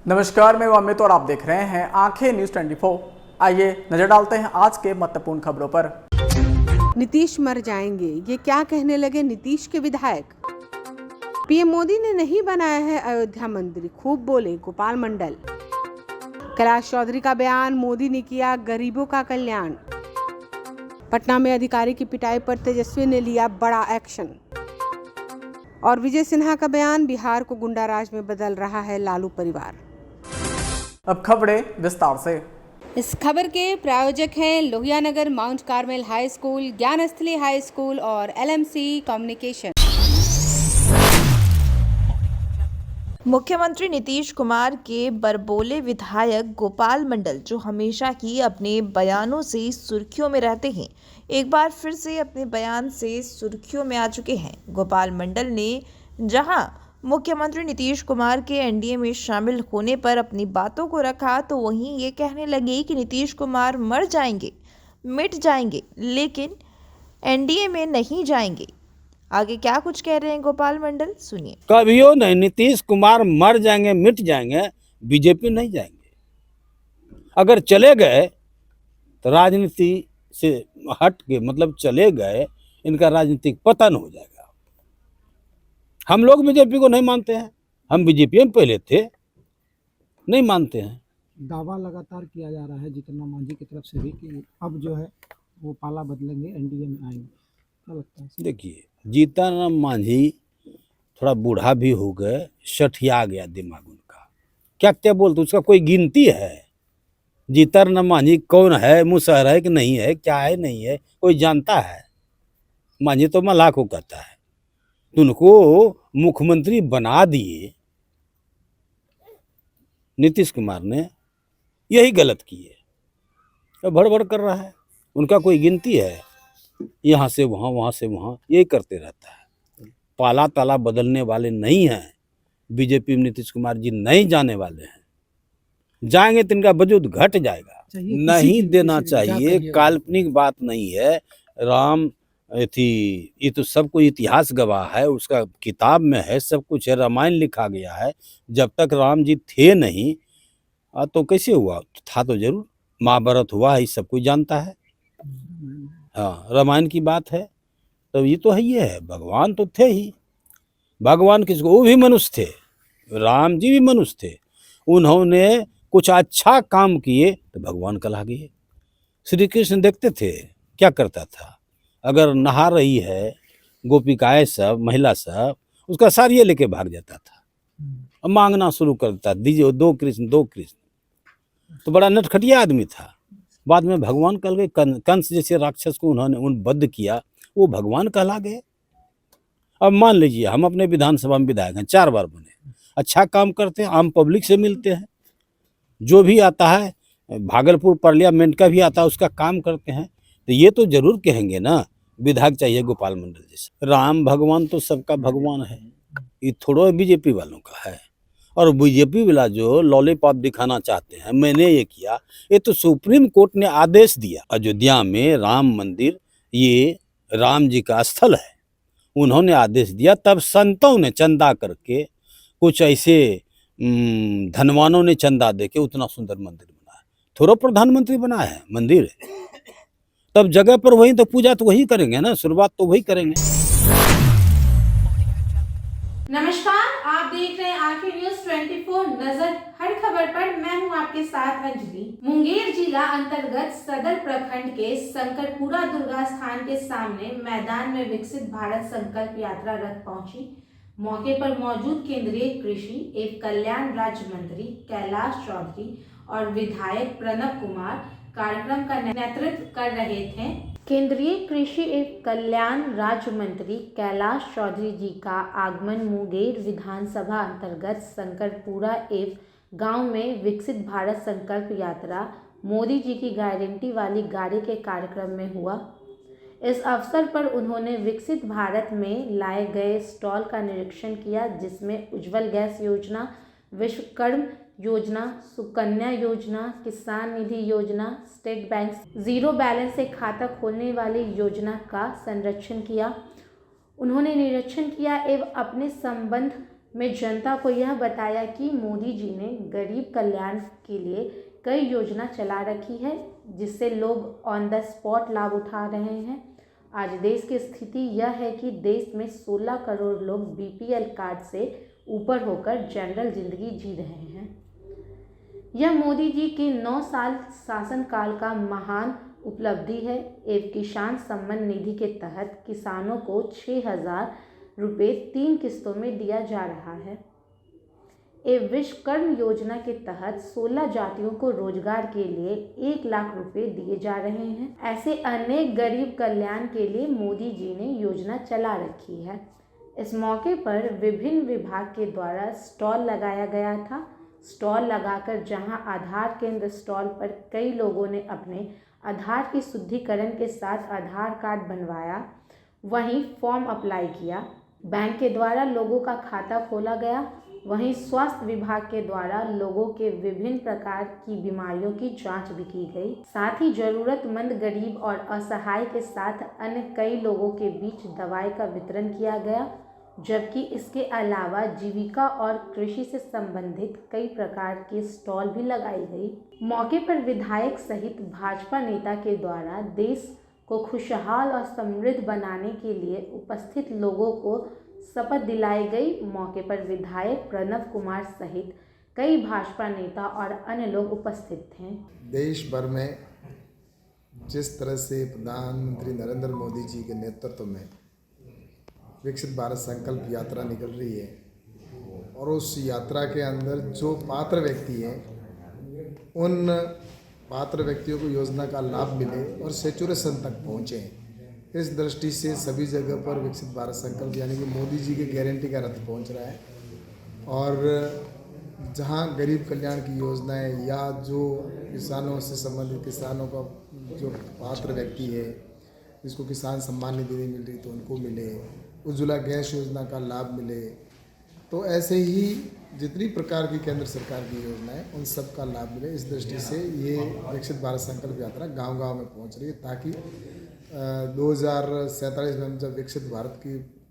नमस्कार, मैं अमित और आप देख रहे हैं आंखें न्यूज 24। आइए नजर डालते हैं आज के महत्वपूर्ण खबरों पर। नीतीश मर जाएंगे, ये क्या कहने लगे नीतीश के विधायक। पीएम मोदी ने नहीं बनाया है अयोध्या मंदिर, खूब बोले गोपाल मंडल। कैलाश चौधरी का बयान, मोदी ने किया गरीबों का कल्याण। पटना में अधिकारी की पिटाई पर तेजस्वी ने लिया बड़ा एक्शन। और विजय सिन्हा का बयान, बिहार को गुंडाराज में बदल रहा है लालू परिवार। अब खबरें विस्तार से। इस खबर के प्रायोजक हैं Lohia Nagar Mount Carmel high school, Gyansthali high school और एलएमसी कम्युनिकेशन। मुख्यमंत्री नीतीश कुमार के बरबोले विधायक गोपाल मंडल, जो हमेशा ही अपने बयानों से सुर्खियों में रहते हैं, एक बार फिर से अपने बयान से सुर्खियों में आ चुके हैं। गोपाल मंडल ने जहां मुख्यमंत्री नीतीश कुमार के एनडीए में शामिल होने पर अपनी बातों को रखा, तो वहीं ये कहने लगे कि नीतीश कुमार मर जाएंगे, मिट जाएंगे, लेकिन एनडीए में नहीं जाएंगे। आगे क्या कुछ कह रहे हैं गोपाल मंडल, सुनिए। कभियो नहीं, नीतीश कुमार मर जाएंगे, मिट जाएंगे, बीजेपी नहीं जाएंगे। अगर चले गए तो राजनीति से हट के, मतलब चले गए, इनका राजनीतिक पतन हो जाएगा। हम लोग बीजेपी को नहीं मानते हैं, हम बीजेपी में पहले थे, नहीं मानते हैं। दावा लगातार किया जा रहा है जीतन मांझी की तरफ से भी कि अब जो है वो पाला बदलेंगे, एनडीए में आएंगे। क्या लगता है? देखिए, जीतन मांझी थोड़ा बूढ़ा भी हो गए, सठिया गया दिमाग उनका। क्या क्या बोलते, उसका कोई गिनती है? जीतन मांझी कौन है, मुसहर है कि नहीं है, क्या है नहीं है, कोई जानता है? मांझी तो मलाह को कहता है। उनको मुख्यमंत्री बना दिए नीतीश कुमार ने, यही गलत किए। अब भड़बड़ कर रहा है, उनका कोई गिनती है? यहाँ से वहाँ, वहाँ से वहाँ, यही करते रहता है। पाला ताला बदलने वाले नहीं हैं बीजेपी में। नीतीश कुमार जी नहीं जाने वाले हैं, जाएंगे तो इनका वजूद घट जाएगा। नहीं देना चाहिए, काल्पनिक बात नहीं है। राम थी, ये तो सब कोई इतिहास गवाह है, उसका किताब में है, सब कुछ है, रामायण लिखा गया है। जब तक राम जी थे नहीं तो कैसे हुआ? था तो जरूर, महाभारत हुआ है, सब कोई जानता है। हाँ, रामायण की बात है, तो ये तो है, ये है। भगवान तो थे ही, भगवान किसको? वो भी मनुष्य थे, राम जी भी मनुष्य थे। उन्होंने कुछ अच्छा काम किए तो भगवान कहला गए। श्री कृष्ण देखते थे क्या करता था, अगर नहा रही है गोपिकाएं सब, महिला सब, उसका साड़ियाँ लेके भाग जाता था और मांगना शुरू कर देता, दीजिए 2 कृष्ण 2 कृष्ण। तो बड़ा नटखटिया आदमी था। बाद में भगवान कह गए, कंस जैसे राक्षस को उन्होंने वध किया, वो भगवान कहला गए। अब मान लीजिए हम अपने विधानसभा में विधायक हैं, 4 बार बने, अच्छा काम करते हैं, आम पब्लिक से मिलते हैं, जो भी आता है, भागलपुर पार्लियामेंट का भी आता है, उसका काम करते हैं, तो ये तो जरूर कहेंगे ना विधायक चाहिए गोपाल मंडल जैसे। राम भगवान तो सबका भगवान है, ये थोड़ा बीजेपी वालों का है। और बीजेपी वाला जो लॉलीपॉप दिखाना चाहते हैं, मैंने ये किया, ये तो सुप्रीम कोर्ट ने आदेश दिया। अयोध्या में राम मंदिर, ये राम जी का स्थल है, उन्होंने आदेश दिया, तब संतों ने चंदा करके, कुछ ऐसे धनवानों ने चंदा देके उतना सुंदर मंदिर बनाया। थोड़ा प्रधानमंत्री बनाया है मंदिर, तब जगह पर वही तो पूजा तो वही करेंगे ना, शुरुआत तो वही करेंगे। नमस्कार, आप देख रहे हैं आंखें न्यूज 24। नजर हर खबर पर, मैं हूं आपके साथ अंजलि। मुंगेर जिला अंतर्गत सदर प्रखंड के संकरपुरा दुर्गा स्थान के सामने मैदान में विकसित भारत संकल्प यात्रा रथ पहुंची। मौके पर मौजूद केंद्रीय कृषि एवं कल्याण राज्य मंत्री कैलाश चौधरी और विधायक प्रणब कुमार कार्यक्रम का नेतृत्व कर रहे थे। केंद्रीय कृषि एवं कल्याण राज्य मंत्री कैलाश चौधरी जी का आगमन मुंगेर विधानसभा अंतर्गत संकरपुरा एवं गांव में विकसित भारत संकल्प यात्रा मोदी जी की गारंटी वाली गाड़ी के कार्यक्रम में हुआ। इस अवसर पर उन्होंने विकसित भारत में लाए गए स्टॉल का निरीक्षण किया, जिसमें उज्ज्वल गैस योजना, विश्वकर्म योजना, सुकन्या योजना, किसान निधि योजना, स्टेट बैंक जीरो बैलेंस से खाता खोलने वाली योजना का संरक्षण किया। उन्होंने निरीक्षण किया एवं अपने संबंध में जनता को यह बताया कि मोदी जी ने गरीब कल्याण के लिए कई योजना चला रखी है, जिससे लोग ऑन द स्पॉट लाभ उठा रहे हैं। आज देश की स्थिति यह है कि देश में 16 करोड़ लोग बीपीएल कार्ड से ऊपर होकर जनरल जिंदगी जी रहे हैं। यह मोदी जी के 9 साल शासनकाल का महान उपलब्धि है। एवं किसान सम्मान निधि के तहत किसानों को 6,000 रुपये 3 किस्तों में दिया जा रहा है। एवं विश्वकर्म योजना के तहत 16 जातियों को रोजगार के लिए 1 लाख रुपए दिए जा रहे हैं। ऐसे अनेक गरीब कल्याण के लिए मोदी जी ने योजना चला रखी है। इस मौके पर विभिन्न विभाग के द्वारा स्टॉल लगाया गया था। स्टॉल लगाकर जहां आधार केंद्र स्टॉल पर कई लोगों ने अपने आधार की शुद्धिकरण के साथ आधार कार्ड बनवाया, वहीं फॉर्म अप्लाई किया। बैंक के द्वारा लोगों का खाता खोला गया। वहीं स्वास्थ्य विभाग के द्वारा लोगों के विभिन्न प्रकार की बीमारियों की जांच भी की गई। साथ ही जरूरतमंद गरीब और असहाय के साथ अन्य कई लोगों के बीच दवाई का वितरण किया गया, जबकि इसके अलावा जीविका और कृषि से संबंधित कई प्रकार के स्टॉल भी लगाई गई। मौके पर विधायक सहित भाजपा नेता के द्वारा देश को खुशहाल और समृद्ध बनाने के लिए उपस्थित लोगों को शपथ दिलाई गई। मौके पर विधायक प्रणव कुमार सहित कई भाजपा नेता और अन्य लोग उपस्थित थे। देश भर में जिस तरह से प्रधानमंत्री नरेंद्र मोदी जी के नेतृत्व में विकसित भारत संकल्प यात्रा निकल रही है और उस यात्रा के अंदर जो पात्र व्यक्ति हैं, उन पात्र व्यक्तियों को योजना का लाभ मिले और सैचुरेशन तक पहुँचे। इस दृष्टि से सभी जगह पर विकसित भारत संकल्प यानी कि मोदी जी की गारंटी का रथ पहुंच रहा है। और जहां गरीब कल्याण की योजनाएं या जो किसानों से संबंधित किसानों का जो पात्र व्यक्ति है जिसको किसान सम्मान निधि नहीं मिल रही तो उनको मिले, उज्ज्वला गैस योजना का लाभ मिले, तो ऐसे ही जितनी प्रकार की केंद्र सरकार की योजनाएं उन सब का लाभ मिले। इस दृष्टि से ये विकसित भारत संकल्प यात्रा गांव-गांव में पहुंच रही है ताकि 2047 में हम जब विकसित भारत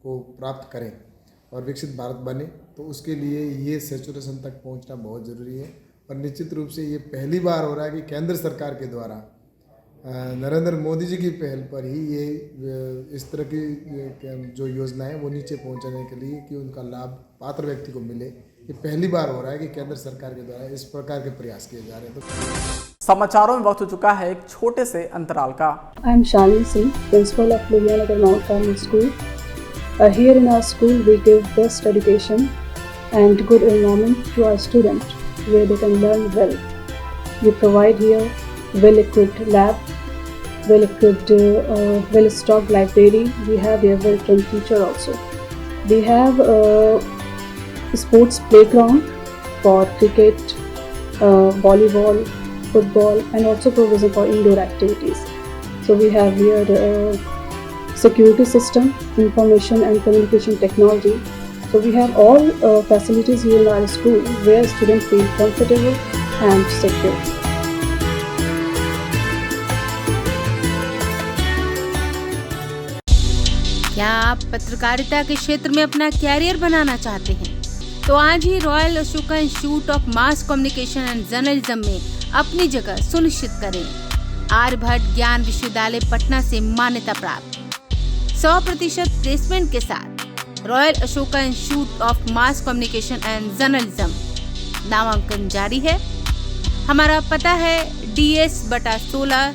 को प्राप्त करें और विकसित भारत बने तो उसके लिए ये सैचुरेशन तक पहुंचना बहुत ज़रूरी है। और निश्चित रूप से ये पहली बार हो रहा है कि केंद्र सरकार के द्वारा नरेंद्र मोदी जी की पहल पर ही ये इस तरह की जो योजना है वो नीचे पहुंचाने के लिए कि उनका लाभ पात्र व्यक्ति को मिले, ये पहली बार हो रहा है कि केंद्र सरकार के द्वारा इस प्रकार के प्रयास किए जा रहे हैं। तो समाचारों में वक्त हो चुका है एक छोटे से अंतराल का। I am Shalini Singh, principal of Ludhiana Mount Carmel School. Here in our school, we give best education and good environment to our students, where they can learn well. We provide here well-equipped lab, well-equipped, well-stocked library. We have here well-trained teacher also. We have a sports playground for cricket, volleyball, football, and also provision for indoor activities. So we have here security system, information and communication technology. So we have all facilities here in our school where students feel comfortable and secure. क्या आप पत्रकारिता के क्षेत्र में अपना career बनाना चाहते हैं? तो आज ही royal Ashoka institute of mass communication and journalism में अपनी जगह सुनिश्चित करें। आर्यभट्ट ज्ञान विश्वविद्यालय पटना से मान्यता प्राप्त 100% प्लेसमेंट के साथ royal Ashoka institute of mass communication and journalism नामांकन जारी है। हमारा पता है DS/16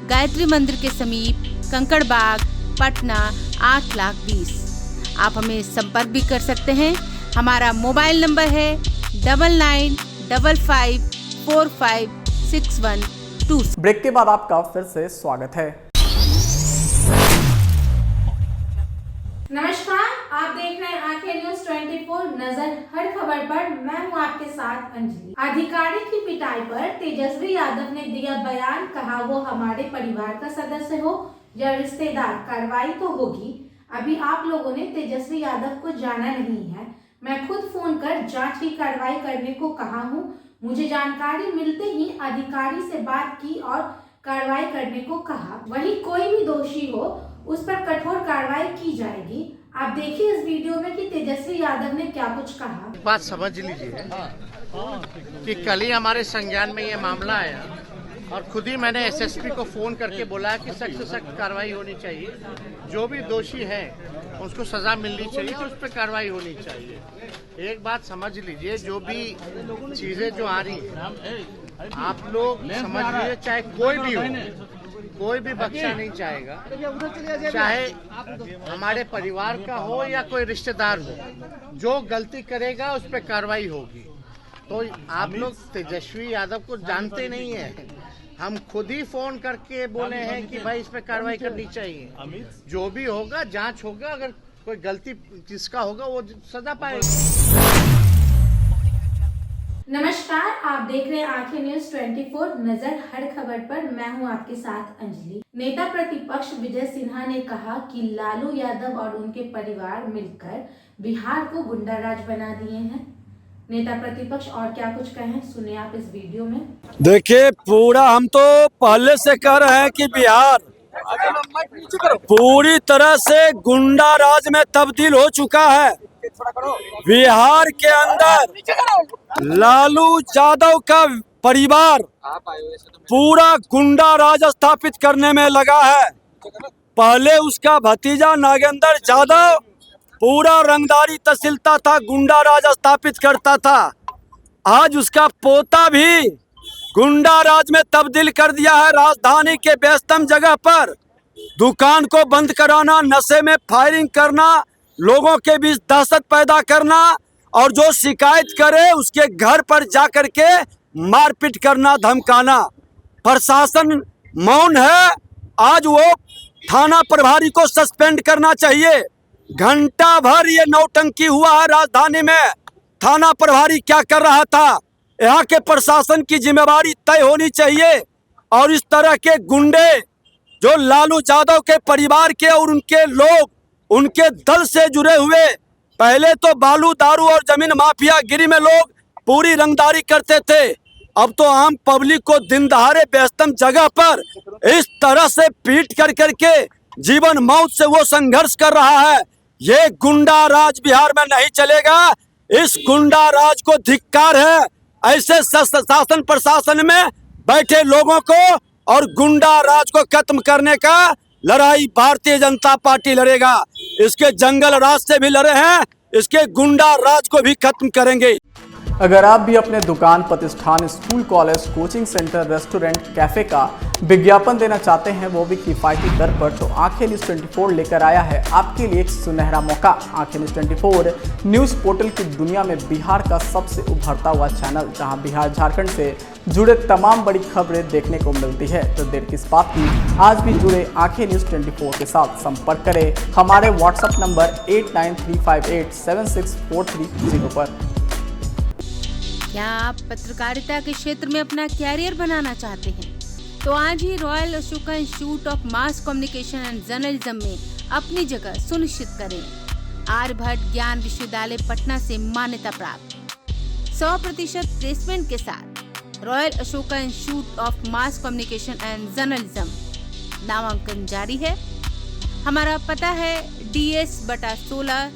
गायत्री मंदिर के समीप कंकड़ बाग, पटना 8,20,000। आप हमें संपर्क भी कर सकते हैं। हमारा मोबाइल नंबर है 9955456126। ब्रेक के बाद आपका फिर से स्वागत है। नमस्कार, आप देख रहे हैं आंखें न्यूज 24 नजर हर खबर पर। मैं हूं आपके साथ अंजलि। अधिकारी की पिटाई पर तेजस्वी यादव ने दिया बयान, कहा वो हमारे परिवार का सदस्य हो या रिश्तेदार, कार्रवाई तो होगी। अभी आप लोगों ने तेजस्वी यादव को जाना नहीं है। मैं खुद फोन कर जांच की कार्रवाई करने को कहा हूं। मुझे जानकारी मिलते ही अधिकारी से बात की और कार्रवाई करने को कहा। वही कोई भी दोषी हो उस पर कठोर कार्रवाई की जाएगी। आप देखिए इस वीडियो में कि तेजस्वी यादव ने क्या कुछ कहा। बात समझ लीजिए कि कल ही हमारे संज्ञान में ये मामला आया और खुद ही मैंने एसएसपी को फोन करके बोला कि सख्त से सख्त कार्रवाई होनी चाहिए, जो भी दोषी है उसको सजा मिलनी चाहिए, तो उस पर कार्रवाई होनी चाहिए। एक बात समझ लीजिए, जो भी चीजें जो आ रही हैं आप लोग समझ लीजिए, चाहे कोई भी हो, कोई भी बख्शा नहीं जाएगा, चाहे हमारे परिवार का हो या कोई रिश्तेदार हो, जो गलती करेगा उस पर कार्रवाई होगी। तो आप लोग तेजस्वी यादव को जानते नहीं है, हम खुद ही फोन करके बोले हैं कि भाई इस पे कार्रवाई करनी चाहिए। जो भी होगा जांच होगा, अगर कोई गलती जिसका होगा वो सजा पाएगा। नमस्कार, आप देख रहे हैं आंखें न्यूज 24 नजर हर खबर पर। मैं हूं आपके साथ अंजलि। नेता प्रतिपक्ष विजय सिन्हा ने कहा कि लालू यादव और उनके परिवार मिलकर बिहार को गुंडाराज बना दिए हैं। नेता प्रतिपक्ष और क्या कुछ कहें, सुनिए आप इस वीडियो में। देखिए, पूरा हम तो पहले से कह रहे हैं कि बिहार पूरी तरह से गुंडा राज में तब्दील हो चुका है। बिहार के अंदर लालू यादव का परिवार पूरा गुंडा राज स्थापित करने में लगा है। पहले उसका भतीजा नागेंद्र यादव पूरा रंगदारी तहसीलता था, गुंडा राज स्थापित करता था। आज उसका पोता भी गुंडा राज में तब्दील कर दिया है। राजधानी के व्यस्तम जगह पर दुकान को बंद कराना, नशे में फायरिंग करना, लोगों के बीच दहशत पैदा करना और जो शिकायत करे उसके घर पर जाकर के मारपीट करना, धमकाना। प्रशासन मौन है। आज वो थाना प्रभारी को सस्पेंड करना चाहिए। घंटा भर ये नौटंकी हुआ है राजधानी में। थाना प्रभारी क्या कर रहा था? यहाँ के प्रशासन की जिम्मेवारी तय होनी चाहिए। और इस तरह के गुंडे जो लालू यादव के परिवार के और उनके लोग, उनके दल से जुड़े हुए, पहले तो बालू, दारू और जमीन माफिया गिरी में लोग पूरी रंगदारी करते थे। अब तो आम पब्लिक को दिन दहाड़े व्यस्तम जगह पर इस तरह से पीट कर करके जीवन मौत से वो संघर्ष कर रहा है। ये गुंडा राज बिहार में नहीं चलेगा। इस गुंडा राज को धिक्कार है। ऐसे शासन प्रशासन में बैठे लोगों को और गुंडा राज को खत्म करने का लड़ाई भारतीय जनता पार्टी लड़ेगा। इसके जंगल राज से भी लड़े हैं, इसके गुंडा राज को भी खत्म करेंगे। अगर आप भी अपने दुकान, प्रतिष्ठान, school, college, coaching centre, restaurant, cafe का विज्ञापन देना चाहते हैं, वो भी किफायती दर पर, तो आंखें न्यूज़ 24 लेकर आया है आपके लिए एक सुनहरा मौका। आंखें न्यूज़ 24 न्यूज़ पोर्टल की दुनिया में बिहार का सबसे उभरता हुआ चैनल, जहां बिहार झारखंड से जुड़े तमाम बड़ी खबरें देखने को मिलती है। तो देर किस बात की, आज भी जुड़े आंखें न्यूज़ 24 के साथ। संपर्क करें हमारे व्हाट्सएप नंबर 8935876430 पर। क्या आप पत्रकारिता के क्षेत्र में अपना कैरियर बनाना चाहते हैं? तो आज ही royal Ashoka institute of mass communication and journalism में अपनी जगह सुनिश्चित करें। आर्यभट्ट ज्ञान विश्वविद्यालय पटना से मान्यता प्राप्त 100% प्लेसमेंट के साथ royal Ashoka institute of mass communication and journalism नामांकन जारी है। हमारा पता है DS/16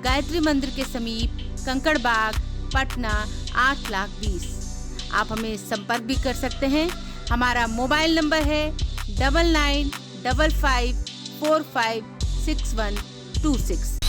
गायत्री मंदिर के समीप, कंकड़ बाग, पटना 8,20,000। आप हमें संपर्क भी कर सकते हैं। हमारा मोबाइल नंबर है 9955456126।